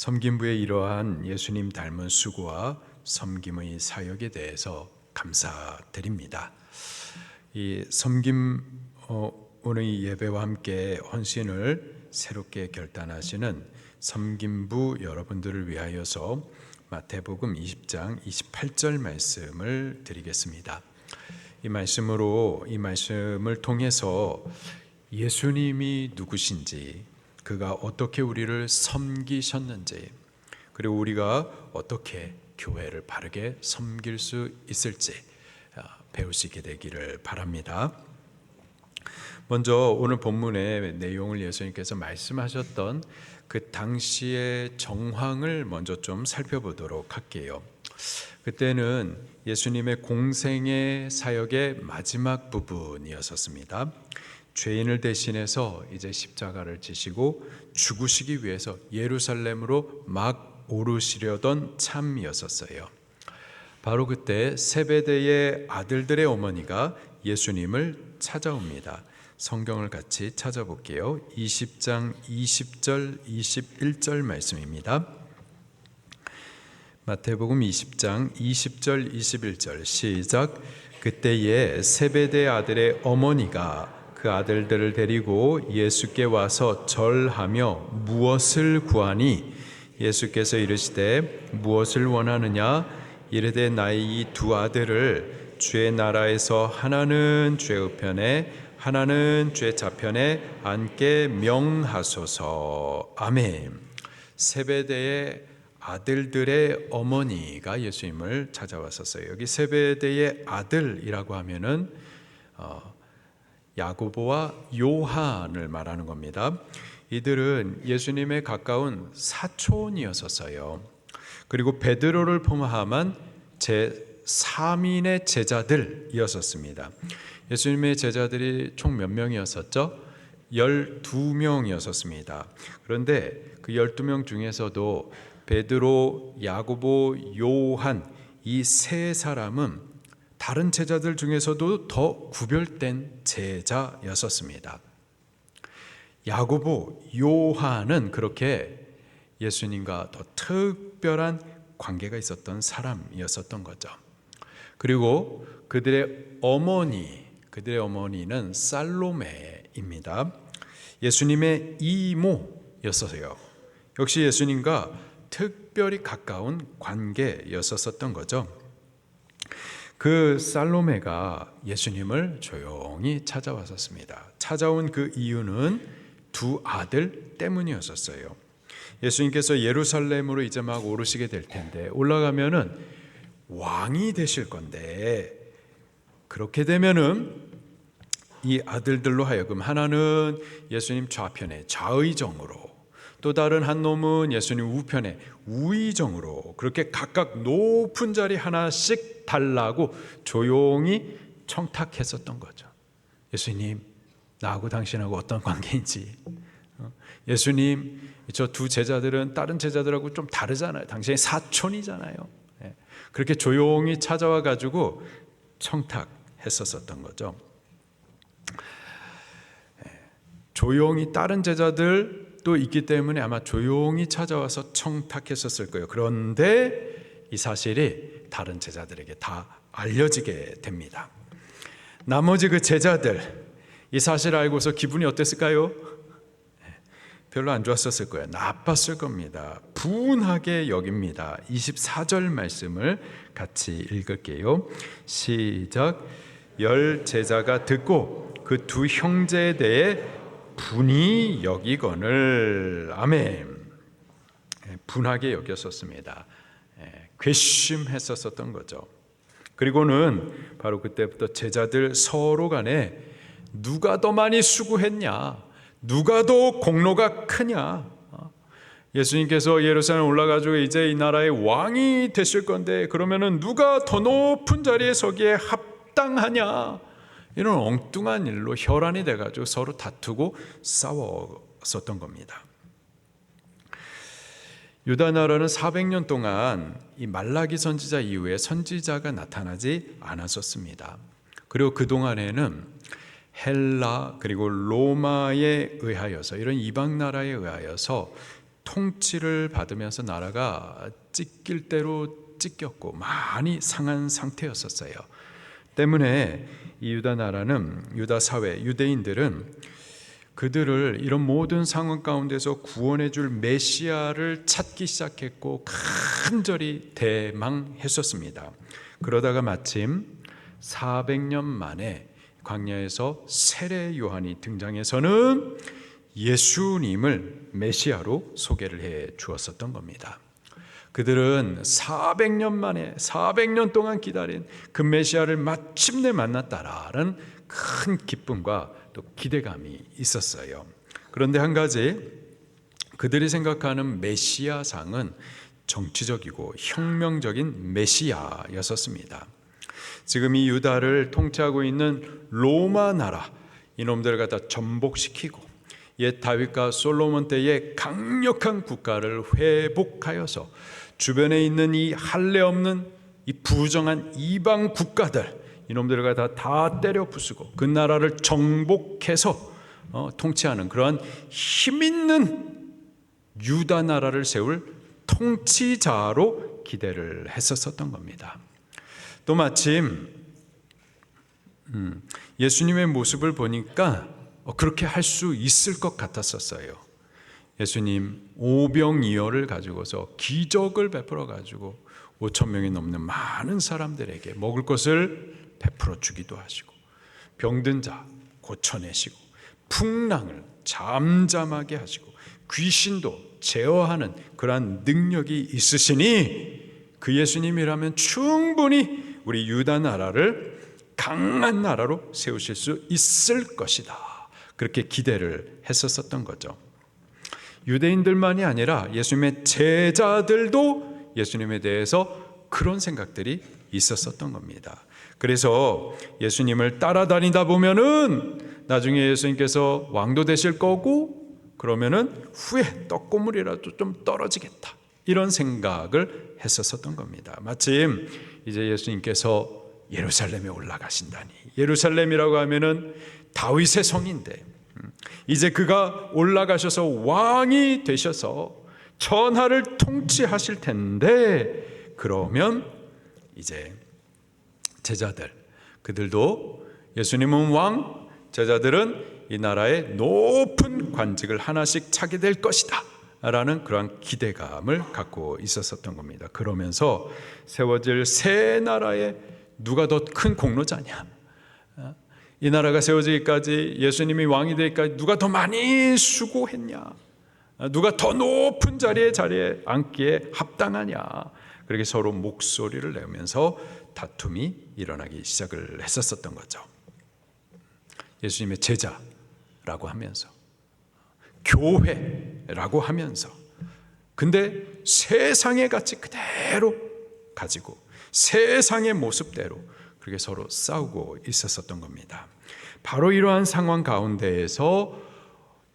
섬김부의 이러한 예수님 닮은 수고와 섬김의 사역에 대해서 감사드립니다. 이 섬김 오늘 예배와 함께 헌신을 새롭게 결단하시는 섬김부 여러분들을 위하여서 마태복음 20장 28절 말씀을 드리겠습니다. 이 말씀을 통해서 예수님이 누구신지, 그가 어떻게 우리를 섬기셨는지, 그리고 우리가 어떻게 교회를 바르게 섬길 수 있을지 배울 수 있게 되기를 바랍니다. 먼저 오늘 본문의 내용을 예수님께서 말씀하셨던 그 당시의 정황을 먼저 좀 살펴보도록 할게요. 그때는 예수님의 공생의 사역의 마지막 부분이었습니다. 죄인을 대신해서 이제 십자가를 지시고 죽으시기 위해서 예루살렘으로 막 오르시려던 참이었어요. 바로 그때 세베대의 아들들의 어머니가 예수님을 찾아옵니다. 성경을 같이 찾아볼게요. 20장 20절 21절 말씀입니다. 마태복음 20장 20절 21절 시작. 그때에 세베대 아들의 어머니가 그 아들들을 데리고 예수께 와서 절하며 무엇을 구하니 예수께서 이르시되 무엇을 원하느냐 이르되 나의 이 두 아들을 주의 나라에서 하나는 죄 우편에 하나는 죄 좌편에 앉게 명하소서. 아멘. 세베대의 아들들의 어머니가 예수님을 찾아왔었어요. 여기 세베대의 아들이라고 하면은 야고보와 요한을 말하는 겁니다. 이들은 예수님의 가까운 사촌이었어요. 그리고 베드로를 포함한 제3인의 제자들이었습니다. 예수님의 제자들이 총 몇 명이었었죠? 12명이었습니다. 그런데 그 12명 중에서도 베드로, 야고보, 요한 이 세 사람은 다른 제자들 중에서도 더 구별된 제자였었습니다. 야고보, 요한은 그렇게 예수님과 더 특별한 관계가 있었던 사람이었던 거죠. 그리고 그들의 어머니는 살로메입니다. 예수님의 이모였어요. 역시 예수님과 특별히 가까운 관계였었던 거죠. 그 살로메가 예수님을 조용히 찾아왔었습니다. 찾아온 그 이유는 두 아들 때문이었어요. 예수님께서 예루살렘으로 이제 막 오르시게 될 텐데, 올라가면은 왕이 되실 건데, 그렇게 되면은 이 아들들로 하여금 하나는 예수님 좌편에 좌의정으로, 또 다른 한 놈은 예수님 우편에 우의정으로 그렇게 각각 높은 자리 하나씩 달라고 조용히 청탁했었던 거죠. 예수님, 나하고 당신하고 어떤 관계인지. 예수님, 저 두 제자들은 다른 제자들하고 좀 다르잖아요. 당신의 사촌이잖아요. 그렇게 조용히 찾아와 가지고 청탁했었던 거죠. 조용히 다른 제자들도 있기 때문에 아마 조용히 찾아와서 청탁했었을 거예요. 그런데 이 사실이 다른 제자들에게 다 알려지게 됩니다. 나머지 그 제자들 이 사실을 알고서 기분이 어땠을까요? 별로 안 좋았었을 거예요. 나빴을 겁니다. 분하게 여깁니다. 24절 말씀을 같이 읽을게요. 시작. 10 제자가 듣고 그 두 형제에 대해 분이 여기거늘. 아멘. 분하게 여겼었습니다. 괘씸했었던 거죠. 그리고는 바로 그때부터 제자들 서로 간에 누가 더 많이 수고했냐, 누가 더 공로가 크냐, 예수님께서 예루살렘 올라가지고 이제 이 나라의 왕이 되실 건데 그러면은 누가 더 높은 자리에 서기에 합당하냐, 이런 엉뚱한 일로 혈안이 돼가지고 서로 다투고 싸웠었던 겁니다. 유다 나라는 400년 동안 이 말라기 선지자 이후에 선지자가 나타나지 않았었습니다. 그리고 그동안에는 헬라 그리고 로마에 의하여서, 이런 이방 나라에 의하여서 통치를 받으면서 나라가 찢길 대로 찢겼고 많이 상한 상태였었어요. 때문에 이 유다 나라는, 유다 사회, 유대인들은 그들을 이런 모든 상황 가운데서 구원해 줄 메시아를 찾기 시작했고 간절히 대망했었습니다. 그러다가 마침 400년 만에 광야에서 세례 요한이 등장해서는 예수님을 메시아로 소개를 해 주었었던 겁니다. 그들은 400년 만에 400년 동안 기다린 그 메시아를 마침내 만났다라는 큰 기쁨과 또 기대감이 있었어요. 그런데 한 가지, 그들이 생각하는 메시아상은 정치적이고 혁명적인 메시아였었습니다. 지금 이 유다를 통치하고 있는 로마 나라, 이놈들을 갖다 전복시키고 옛 다윗과 솔로몬 때의 강력한 국가를 회복하여서 주변에 있는 이 할례 없는 이 부정한 이방 국가들, 이놈들을 갖다 다 때려 부수고 그 나라를 정복해서 통치하는 그러한 힘있는 유다 나라를 세울 통치자로 기대를 했었던 겁니다. 또 마침 예수님의 모습을 보니까 그렇게 할 수 있을 것 같았었어요. 예수님 오병이어를 가지고서 기적을 베풀어 가지고 5천 명이 넘는 많은 사람들에게 먹을 것을 베풀어 주기도 하시고, 병든 자 고쳐내시고, 풍랑을 잠잠하게 하시고, 귀신도 제어하는 그러한 능력이 있으시니 그 예수님이라면 충분히 우리 유다 나라를 강한 나라로 세우실 수 있을 것이다. 그렇게 기대를 했었던 거죠. 유대인들만이 아니라 예수님의 제자들도 예수님에 대해서 그런 생각들이 있었던 겁니다. 그래서 예수님을 따라다니다 보면은 나중에 예수님께서 왕도 되실 거고, 그러면은 후에 떡고물이라도 좀 떨어지겠다, 이런 생각을 했었던 겁니다. 마침 이제 예수님께서 예루살렘에 올라가신다니, 예루살렘이라고 하면은 다윗의 성인데 이제 그가 올라가셔서 왕이 되셔서 천하를 통치하실 텐데, 그러면 이제 제자들, 그들도 예수님은 왕, 제자들은 이 나라의 높은 관직을 하나씩 차게 될 것이다 라는 그러한 기대감을 갖고 있었던 겁니다. 그러면서 세워질 새 나라에 누가 더 큰 공로자냐, 이 나라가 세워지기까지, 예수님이 왕이 되기까지 누가 더 많이 수고했냐, 누가 더 높은 자리에 앉기에 합당하냐, 그렇게 서로 목소리를 내면서 다툼이 일어나기 시작을 했었던 거죠. 예수님의 제자라고 하면서, 교회라고 하면서, 근데 세상의 가치 그대로 가지고 세상의 모습대로 그렇게 서로 싸우고 있었던 겁니다. 바로 이러한 상황 가운데에서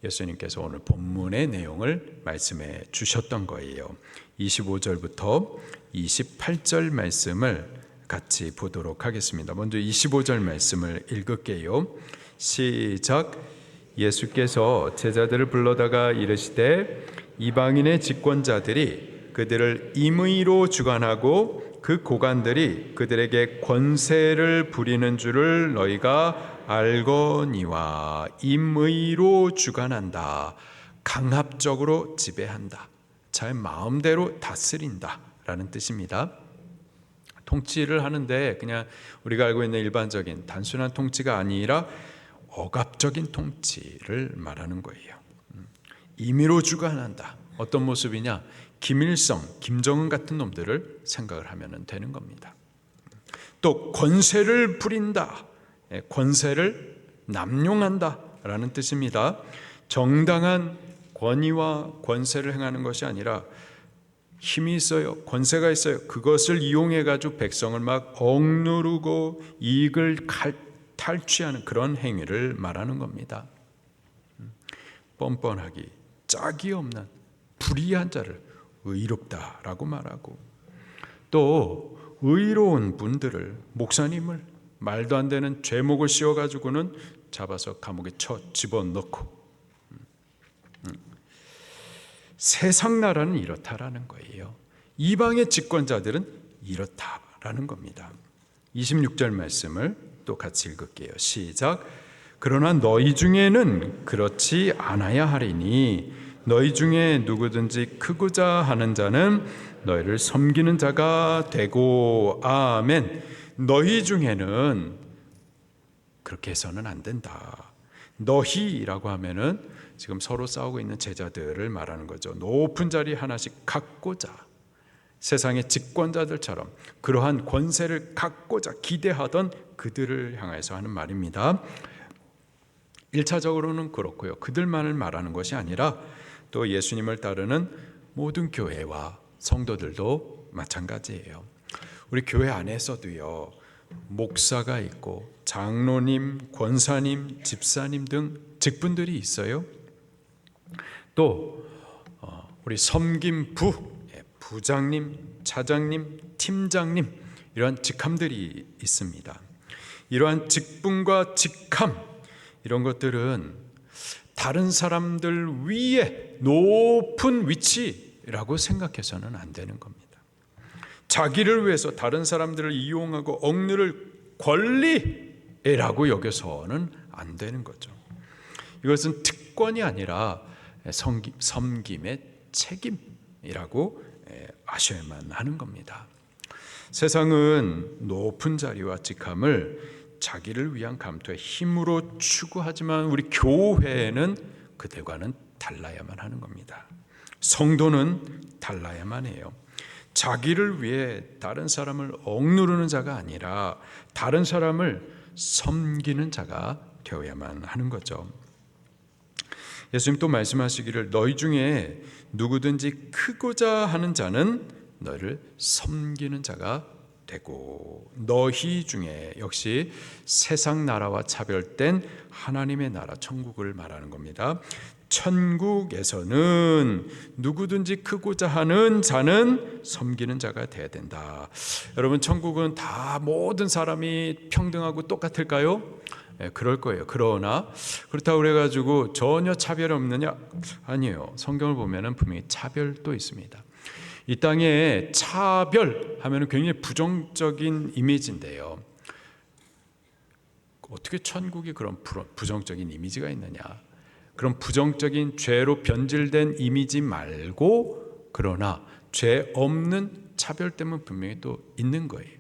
예수님께서 오늘 본문의 내용을 말씀해 주셨던 거예요. 25절부터 28절 말씀을 같이 보도록 하겠습니다. 먼저 25절 말씀을 읽을게요. 시작. 예수께서 제자들을 불러다가 이르시되 이방인의 집권자들이 그들을 임의로 주관하고 그 고관들이 그들에게 권세를 부리는 줄을 너희가 알거니와. 임의로 주관한다, 강압적으로 지배한다, 잘 마음대로 다스린다 라는 뜻입니다. 통치를 하는데 그냥 우리가 알고 있는 일반적인 단순한 통치가 아니라 억압적인 통치를 말하는 거예요. 임의로 주관한다. 어떤 모습이냐? 김일성, 김정은 같은 놈들을 생각을 하면 되는 겁니다. 또 권세를 부린다, 권세를 남용한다 라는 뜻입니다. 정당한 권위와 권세를 행하는 것이 아니라 힘이 있어요, 권세가 있어요, 그것을 이용해 가지고 백성을 막 억누르고 이익을 탈취하는 그런 행위를 말하는 겁니다. 뻔뻔하기, 짝이 없는 불의한 자를 의롭다라고 말하고, 또 의로운 분들을, 목사님을 말도 안 되는 죄목을 씌워가지고는 잡아서 감옥에 집어넣고, 세상 나라는 이렇다라는 거예요. 이방의 집권자들은 이렇다라는 겁니다. 26절 말씀을 또 같이 읽을게요. 시작. 그러나 너희 중에는 그렇지 않아야 하리니 너희 중에 누구든지 크고자 하는 자는 너희를 섬기는 자가 되고. 아멘. 너희 중에는 그렇게 해서는 안 된다. 너희라고 하면은 지금 서로 싸우고 있는 제자들을 말하는 거죠. 높은 자리 하나씩 갖고자, 세상의 집권자들처럼 그러한 권세를 갖고자 기대하던 그들을 향해서 하는 말입니다. 1차적으로는 그렇고요. 그들만을 말하는 것이 아니라 또 예수님을 따르는 모든 교회와 성도들도 마찬가지예요. 우리 교회 안에서도요, 목사가 있고 장로님, 권사님, 집사님 등 직분들이 있어요. 또 우리 섬김부, 부장님, 차장님, 팀장님 이러한 직함들이 있습니다. 이러한 직분과 직함 이런 것들은 다른 사람들 위에 높은 위치라고 생각해서는 안 되는 겁니다. 자기를 위해서 다른 사람들을 이용하고 억누를 권리라고 여겨서는 안 되는 거죠. 이것은 특권이 아니라 섬김의 책임이라고 아셔야만 하는 겁니다. 세상은 높은 자리와 직함을 자기를 위한 감투의 힘으로 추구하지만 우리 교회는 그들과는 달라야만 하는 겁니다. 성도는 달라야만 해요. 자기를 위해 다른 사람을 억누르는 자가 아니라 다른 사람을 섬기는 자가 되어야만 하는 거죠. 예수님 또 말씀하시기를 너희 중에 누구든지 크고자 하는 자는 너희를 섬기는 자가 되고. 너희 중에 역시 세상 나라와 차별된 하나님의 나라 천국을 말하는 겁니다. 천국에서는 누구든지 크고자 하는 자는 섬기는 자가 되어야 된다. 여러분, 천국은 다 모든 사람이 평등하고 똑같을까요? 그럴 거예요. 그러나 그렇다고 그래가지고 전혀 차별이 없느냐? 아니에요. 성경을 보면은 분명히 차별도 있습니다. 이 땅에 차별하면 굉장히 부정적인 이미지인데요. 어떻게 천국이 그런 부정적인 이미지가 있느냐? 그런 부정적인 죄로 변질된 이미지 말고, 그러나 죄 없는 차별됨은 분명히 또 있는 거예요.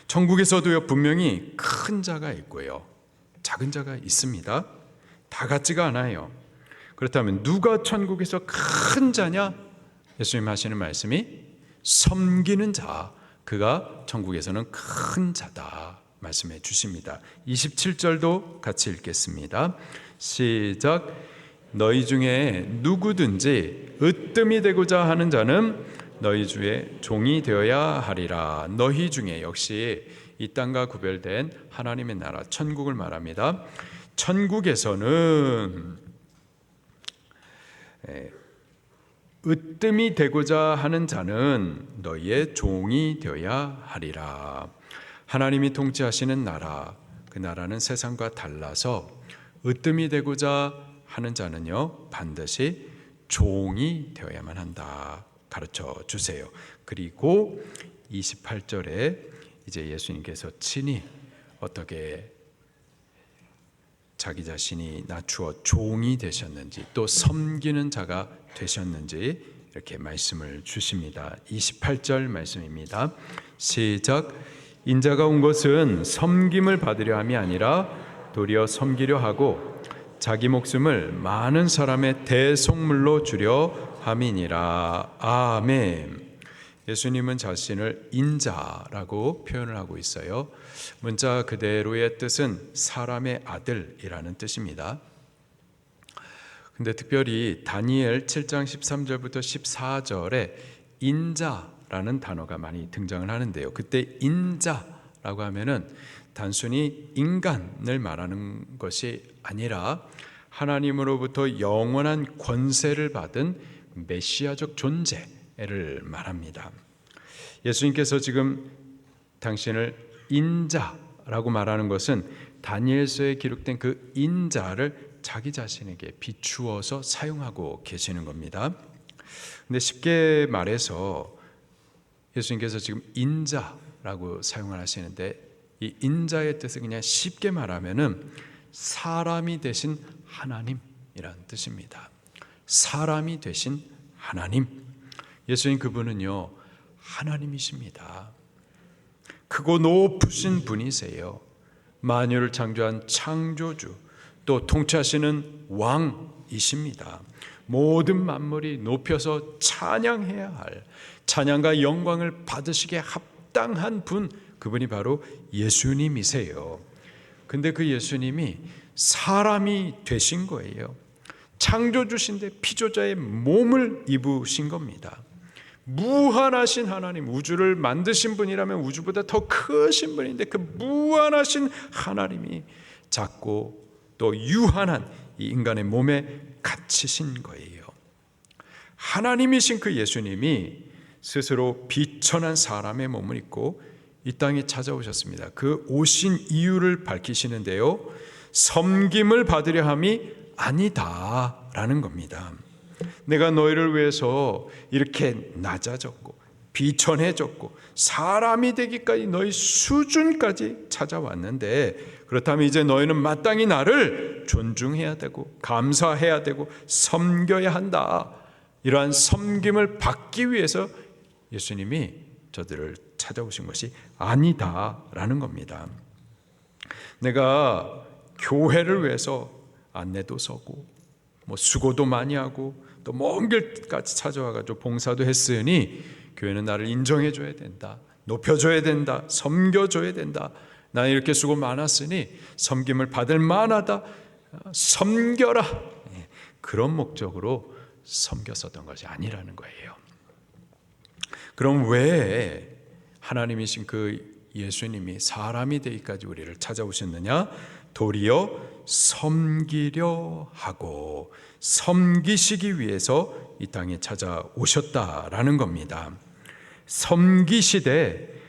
천국에서도요, 분명히 큰 자가 있고요, 작은 자가 있습니다. 다 같지가 않아요. 그렇다면 누가 천국에서 큰 자냐? 예수님 하시는 말씀이 섬기는 자, 그가 천국에서는 큰 자다 말씀해 주십니다. 27절도 같이 읽겠습니다. 시작. 너희 중에 누구든지 으뜸이 되고자 하는 자는 너희 주의 종이 되어야 하리라. 너희 중에 역시 이 땅과 구별된 하나님의 나라 천국을 말합니다. 천국에서는 으뜸이 되고자 하는 자는 너희의 종이 되어야 하리라. 하나님이 통치하시는 나라, 그 나라는 세상과 달라서 으뜸이 되고자 하는 자는요, 반드시 종이 되어야만 한다 가르쳐 주세요. 그리고 28절에 이제 예수님께서 친히 어떻게 자기 자신이 낮추어 종이 되셨는지, 또 섬기는 자가 되셨는지 이렇게 말씀을 주십니다. 28절 말씀입니다. 시작. 인자가 온 것은 섬김을 받으려 함이 아니라 도리어 섬기려 하고 자기 목숨을 많은 사람의 대속물로 주려 함이니라. 아멘. 예수님은 자신을 인자라고 표현을 하고 있어요. 문자 그대로의 뜻은 사람의 아들이라는 뜻입니다. 근데 특별히 다니엘 7장 13절부터 14절에 인자라는 단어가 많이 등장을 하는데요. 그때 인자라고 하면은 단순히 인간을 말하는 것이 아니라 하나님으로부터 영원한 권세를 받은 메시아적 존재를 말합니다. 예수님께서 지금 당신을 인자라고 말하는 것은 다니엘서에 기록된 그 인자를 자기 자신에게 비추어서 사용하고 계시는 겁니다. 근데 쉽게 말해서 예수님께서 지금 인자라고 사용을 하시는데, 이 인자의 뜻은 그냥 쉽게 말하면은 사람이 되신 하나님이라는 뜻입니다. 사람이 되신 하나님. 예수님 그분은요 하나님이십니다. 크고 높으신 분이세요. 만유를 창조한 창조주, 또 통치하시는 왕이십니다. 모든 만물이 높여서 찬양해야 할, 찬양과 영광을 받으시기에 합당한 분, 그분이 바로 예수님이세요. 근데 그 예수님이 사람이 되신 거예요. 창조주신데 피조자의 몸을 입으신 겁니다. 무한하신 하나님, 우주를 만드신 분이라면 우주보다 더 크신 분인데, 그 무한하신 하나님이 작고 또 유한한 이 인간의 몸에 갇히신 거예요. 하나님이신 그 예수님이 스스로 비천한 사람의 몸을 입고 이 땅에 찾아오셨습니다. 그 오신 이유를 밝히시는데요, 섬김을 받으려 함이 아니다라는 겁니다. 내가 너희를 위해서 이렇게 낮아졌고 비천해졌고 사람이 되기까지 너희 수준까지 찾아왔는데, 그렇다면 이제 너희는 마땅히 나를 존중해야 되고 감사해야 되고 섬겨야 한다. 이러한 섬김을 받기 위해서 예수님이 저들을 찾아오신 것이 아니다라는 겁니다. 내가 교회를 위해서 안내도 서고 수고도 많이 하고 또 먼 길까지 찾아와가지고 봉사도 했으니 교회는 나를 인정해줘야 된다, 높여줘야 된다, 섬겨줘야 된다. 나는 이렇게 수고 많았으니 섬김을 받을 만하다, 섬겨라, 그런 목적으로 섬겼었던 것이 아니라는 거예요. 그럼 왜 하나님이신 그 예수님이 사람이 되기까지 우리를 찾아오셨느냐? 도리어 섬기려 하고 섬기시기 위해서 이 땅에 찾아오셨다라는 겁니다. 섬기시되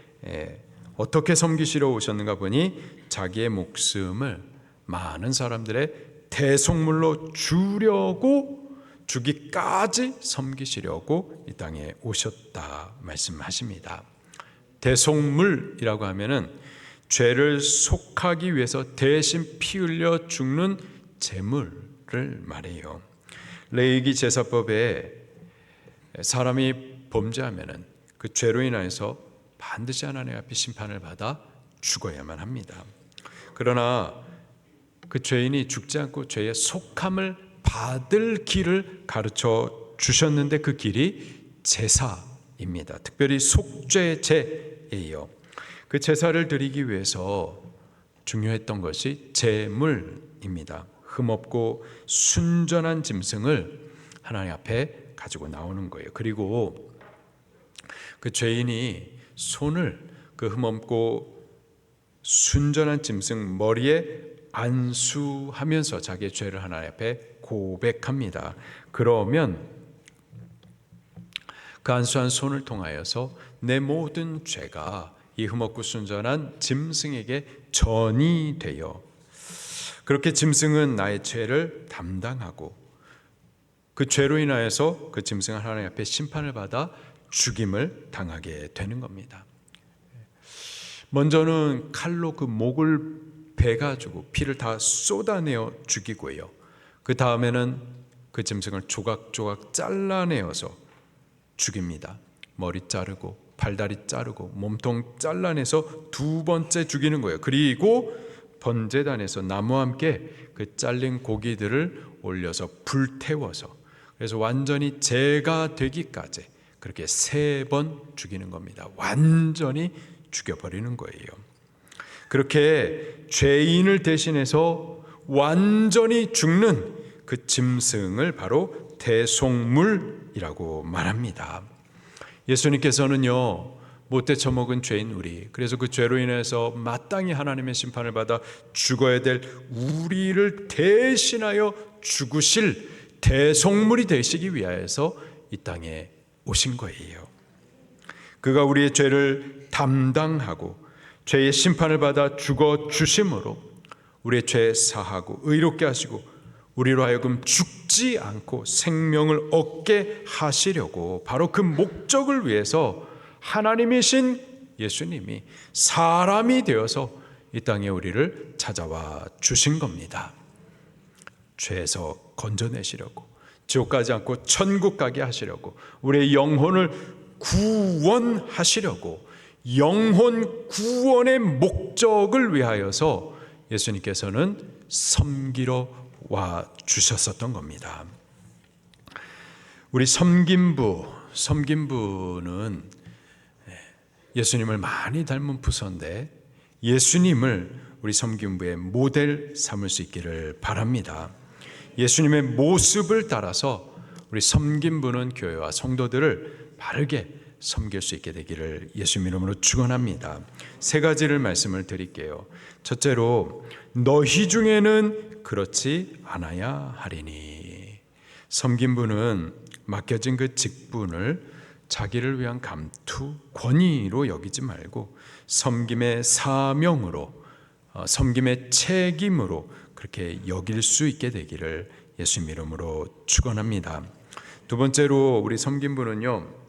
어떻게 섬기시러 오셨는가 보니 자기의 목숨을 많은 사람들의 대속물로 주려고, 주기까지 섬기시려고 이 땅에 오셨다 말씀하십니다. 대속물이라고 하면은 죄를 속하기 위해서 대신 피 흘려 죽는 제물을 말해요. 레위기 제사법에 사람이 범죄하면은 그 죄로 인하여서 반드시 하나님 앞에 심판을 받아 죽어야만 합니다. 그러나 그 죄인이 죽지 않고 죄의 속함을 받을 길을 가르쳐 주셨는데, 그 길이 제사입니다. 특별히 속죄제예요. 그 제사를 드리기 위해서 중요했던 것이 제물입니다. 흠없고 순전한 짐승을 하나님 앞에 가지고 나오는 거예요. 그리고 그 죄인이 손을 그 흠없고 순전한 짐승 머리에 안수하면서 자기의 죄를 하나님 앞에 고백합니다. 그러면 그 안수한 손을 통하여서 내 모든 죄가 이 흠없고 순전한 짐승에게 전이 되어, 그렇게 짐승은 나의 죄를 담당하고 그 죄로 인하여서 그 짐승은 하나님 앞에 심판을 받아 죽임을 당하게 되는 겁니다. 먼저는 칼로 그 목을 베가지고 피를 다 쏟아내어 죽이고요. 그 다음에는 그 짐승을 조각조각 잘라내어서 죽입니다. 머리 자르고 발다리 자르고 몸통 잘라내서 두 번째 죽이는 거예요. 그리고 번제단에서 나무와 함께 그 잘린 고기들을 올려서 불태워서, 그래서 완전히 제가 되기까지 그렇게 3번 죽이는 겁니다. 완전히 죽여버리는 거예요. 그렇게 죄인을 대신해서 완전히 죽는 그 짐승을 바로 대속물이라고 말합니다. 예수님께서는요, 못돼 처먹은 죄인 우리, 그래서 그 죄로 인해서 마땅히 하나님의 심판을 받아 죽어야 될 우리를 대신하여 죽으실 대속물이 되시기 위하여서 이 땅에 오신 거예요. 그가 우리의 죄를 담당하고 죄의 심판을 받아 죽어 주심으로 우리의 죄 사하고 의롭게 하시고 우리로 하여금 죽지 않고 생명을 얻게 하시려고 바로 그 목적을 위해서 하나님이신 예수님이 사람이 되어서 이 땅에 우리를 찾아와 주신 겁니다. 죄에서 건져내시려고, 지옥 가지 않고 천국 가게 하시려고, 우리의 영혼을 구원하시려고, 영혼 구원의 목적을 위하여서 예수님께서는 섬기러 와 주셨었던 겁니다. 우리 섬김부는 예수님을 많이 닮은 부서인데 예수님을 우리 섬김부의 모델 삼을 수 있기를 바랍니다. 예수님의 모습을 따라서 우리 섬김부는 교회와 성도들을 바르게 섬길 수 있게 되기를 예수님 이름으로 축원합니다. 세 가지를 말씀을 드릴게요. 첫째로, 너희 중에는 그렇지 않아야 하리니. 섬김부는 맡겨진 그 직분을 자기를 위한 감투, 권위로 여기지 말고 섬김의 사명으로, 섬김의 책임으로 그렇게 여길 수 있게 되기를 예수님 이름으로 축원합니다. 두 번째로, 우리 섬김부는요,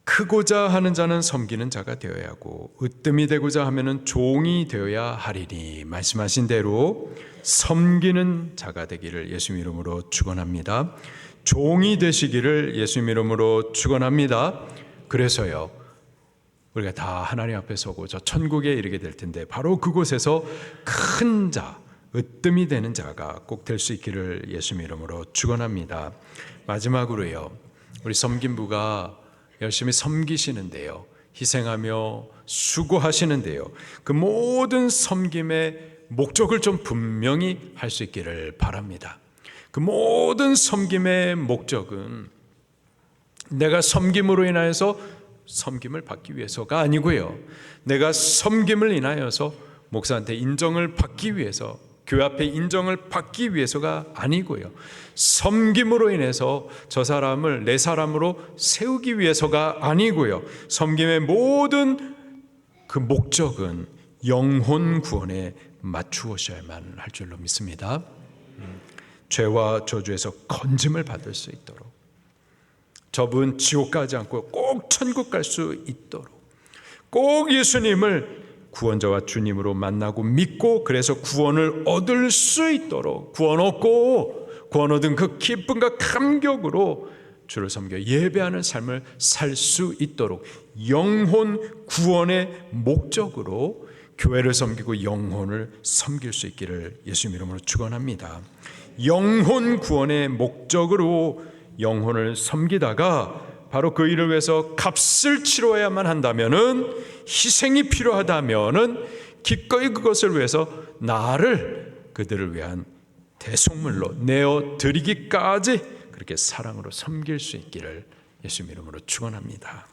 크고자 하는 자는 섬기는 자가 되어야 하고 으뜸이 되고자 하면은 종이 되어야 하리니. 말씀하신 대로 섬기는 자가 되기를 예수님 이름으로 축원합니다. 종이 되시기를 예수님 이름으로 축원합니다. 그래서요, 우리가 다 하나님 앞에 서고 저 천국에 이르게 될 텐데 바로 그곳에서 큰 자, 으뜸이 되는 자가 꼭 될 수 있기를 예수님 이름으로 축원합니다. 마지막으로요, 우리 섬김부가 열심히 섬기시는데요, 희생하며 수고하시는데요, 그 모든 섬김의 목적을 좀 분명히 할 수 있기를 바랍니다. 그 모든 섬김의 목적은 내가 섬김으로 인하여서 섬김을 받기 위해서가 아니고요, 내가 섬김을 인하여서 목사한테 인정을 받기 위해서, 교회 앞에 인정을 받기 위해서가 아니고요, 섬김으로 인해서 저 사람을 내 사람으로 세우기 위해서가 아니고요, 섬김의 모든 그 목적은 영혼 구원에 맞추어셔야만 할 줄로 믿습니다. 죄와 저주에서 건짐을 받을 수 있도록, 저분 지옥 가지 않고 꼭 천국 갈 수 있도록, 꼭 예수님을 구원자와 주님으로 만나고 믿고 그래서 구원을 얻을 수 있도록, 구원 얻은 그 기쁨과 감격으로 주를 섬겨 예배하는 삶을 살 수 있도록 영혼 구원의 목적으로 교회를 섬기고 영혼을 섬길 수 있기를 예수님 이름으로 축원합니다. 영혼 구원의 목적으로 영혼을 섬기다가 바로 그 일을 위해서 값을 치러야만 한다면은, 희생이 필요하다면은 기꺼이 그것을 위해서 나를 그들을 위한 대속물로 내어 드리기까지 그렇게 사랑으로 섬길 수 있기를 예수님 이름으로 축원합니다.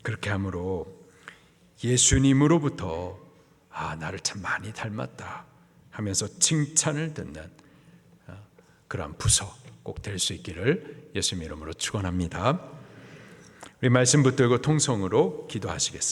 그렇게 함으로 예수님으로부터 나를 참 많이 닮았다 하면서 칭찬을 듣는 그러한 부서 꼭 될 수 있기를 예수님 이름으로 축원합니다. 우리 말씀 붙들고 통성으로 기도하시겠습니다.